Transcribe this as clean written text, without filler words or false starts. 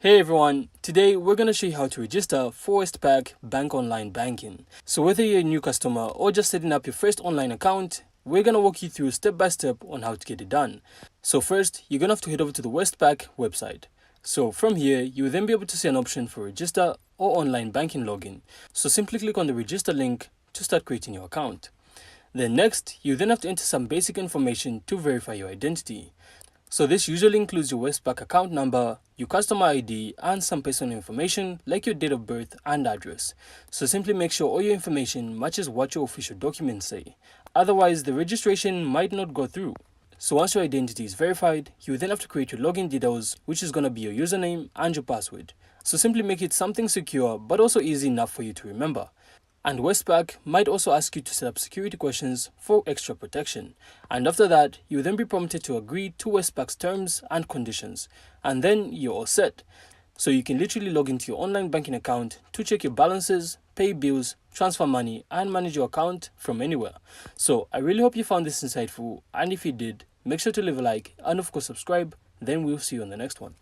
Hey everyone, today we're going to show you how to register for Westpac Bank Online Banking. So whether you're a new customer or just setting up your first online account, we're going to walk you through step by step on how to get it done. So first, you're going to have to head over to the Westpac website. So from here, you will then be able to see an option for register or online banking login. So simply click on the register link to start creating your account. Then next, you then have to enter some basic information to verify your identity. So this usually includes your Westpac account number, your customer ID, and some personal information like your date of birth and address. So simply make sure all your information matches what your official documents say. Otherwise, the registration might not go through. So once your identity is verified, you then have to create your login details, which is going to be your username and your password. So simply make it something secure but also easy enough for you to remember. And Westpac might also ask you to set up security questions for extra protection. And after that, you'll then be prompted to agree to Westpac's terms and conditions. And then you're all set. So you can literally log into your online banking account to check your balances, pay bills, transfer money, and manage your account from anywhere. So I really hope you found this insightful. And if you did, make sure to leave a like and of course subscribe. Then we'll see you on the next one.